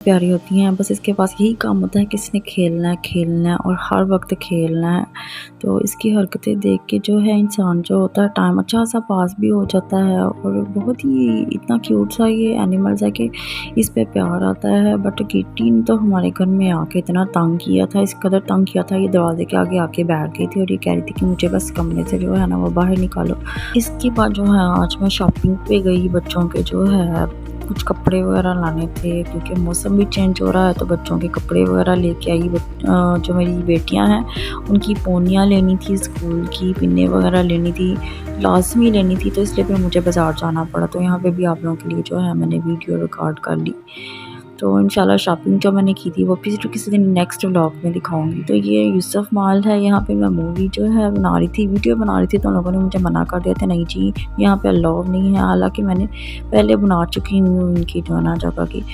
प्यारी होती हैं। बस इसके पास यही काम होता है कि इसने खेलना है और हर वक्त खेलना है। तो इसकी हरकतें देख के जो है इंसान जो होता है टाइम अच्छा सा पास भी हो जाता है और बहुत ही इतना क्यूट सा ये एनिमल्स है कि इस पे प्यार आता है। बट किटी ने तो हमारे घर में आके इतना तंग किया था, इस कदर तंग किया था, ये दरवाजे के आगे आके बैठ गई थी और ये कह रही थी कि मुझे बस कमरे से जो है ना वो बाहर निकालो। इसके बाद जो है आज मैं शॉपिंग पे गई, बच्चों के जो है कुछ कपड़े वगैरह लाने थे क्योंकि मौसम भी चेंज हो रहा है, तो बच्चों के कपड़े वगैरह लेके आई। जो मेरी बेटियां हैं उनकी पोनियाँ लेनी थी, स्कूल की पिन्ने वगैरह लेनी थी, लाजमी लेनी थी, तो इसलिए फिर मुझे बाज़ार जाना पड़ा। तो यहाँ पे भी आप लोगों के लिए जो है मैंने वीडियो रिकॉर्ड कर ली। तो इंशाल्लाह शॉपिंग जो मैंने की थी वो फिर किसी दिन नेक्स्ट व्लॉग में दिखाऊंगी। तो ये यूसुफ मॉल है, यहाँ पे मैं मूवी जो है बना रही थी, वीडियो बना रही थी, तो लोगों ने मुझे मना कर दिया था नहीं जी यहाँ पे अलाउ नहीं है। हालांकि मैंने पहले बना चुकी हूँ उनकी जो है ना जगह की।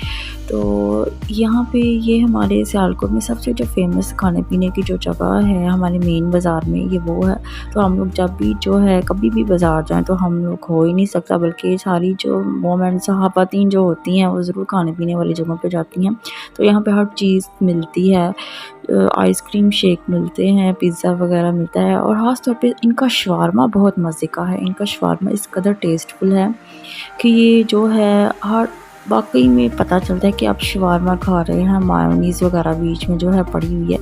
तो यहाँ पे ये हमारे सियालकोट में सबसे जो फेमस खाने पीने की जो जगह है हमारे मेन बाज़ार में ये वो है। तो हम लोग जब भी जो है कभी भी बाज़ार जाएं तो हम लोग हो ही नहीं सकता, बल्कि सारी जो मोमेंट्स सहाफ़ातीन जो होती हैं वो ज़रूर खाने पीने वाली जगहों पे जाती हैं। तो यहाँ पे हर चीज़ मिलती है, आइसक्रीम शेक मिलते हैं, पिज़्ज़ा वगैरह मिलता है और ख़ास तौर पे इनका शवारमा बहुत मज़े का है। इनका शवारमा इस कदर टेस्टफुल है कि ये जो है हर वाकई में पता चलता है कि आप शवारमा खा रहे हैं। मायोनीज़ वगैरह बीच में जो है पड़ी हुई है,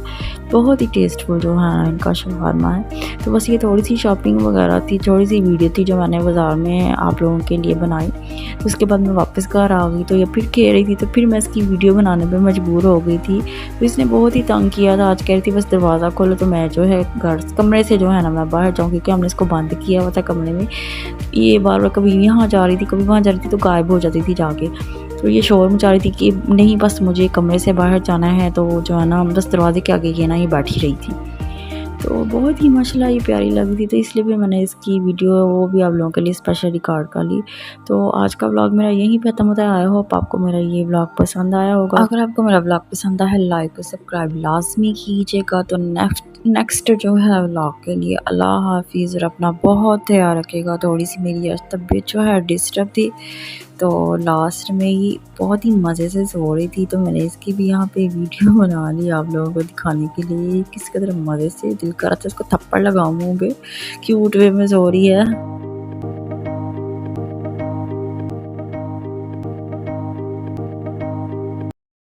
बहुत ही टेस्टफुल जो है इनका शवारमा है। तो बस ये थोड़ी सी शॉपिंग वगैरह थी, थोड़ी सी वीडियो थी जो मैंने बाज़ार में आप लोगों के लिए बनाई। तो उसके बाद मैं वापस घर आ गई, तो ये फिर कह रही थी, तो फिर मैं इसकी वीडियो बनाने पर मजबूर हो गई थी। तो इसने बहुत ही तंग किया था, आज कह रही थी बस दरवाज़ा खोलो तो मैं जो है कमरे से जो है ना मैं बाहर जाऊँ, क्योंकि हमने इसको बंद किया हुआ था कमरे में। ये बार बार कभी यहाँ जा रही थी कभी वहाँ जा रही थी, तो गायब हो जाती थी जाके। तो ये शोर मचा रही थी कि नहीं बस मुझे कमरे से बाहर जाना है, तो जो है ना बस दरवाजे के आगे ये ना ये बैठी रही थी। तो बहुत ही माशाल्लाह ये प्यारी लग रही थी, तो इसलिए भी मैंने इसकी वीडियो वो भी आप लोगों के लिए स्पेशल रिकॉर्ड कर ली। तो आज का व्लॉग मेरा यहीं पे खत्म होता है। आई होप आपको मेरा ये व्लॉग पसंद आया होगा। अगर आपको मेरा व्लॉग पसंद आया है लाइक और सब्सक्राइब लाजमी कीजिएगा। तो नेक्स्ट जो है व्लॉग के लिए अल्लाह हाफिज़ और अपना बहुत ख्याल रखिएगा। थोड़ी सी मेरी आज तबीयत जो है डिस्टर्ब थी, तो लास्ट में ही बहुत ही मज़े से सो रही थी, तो मैंने इसकी भी यहाँ पे वीडियो बना ली आप लोगों को दिखाने के लिए। किस कदर मज़े से दिल कर रहा था इसको थप्पड़ लगाऊं मुँह पे, क्यूट वे में सो रही है।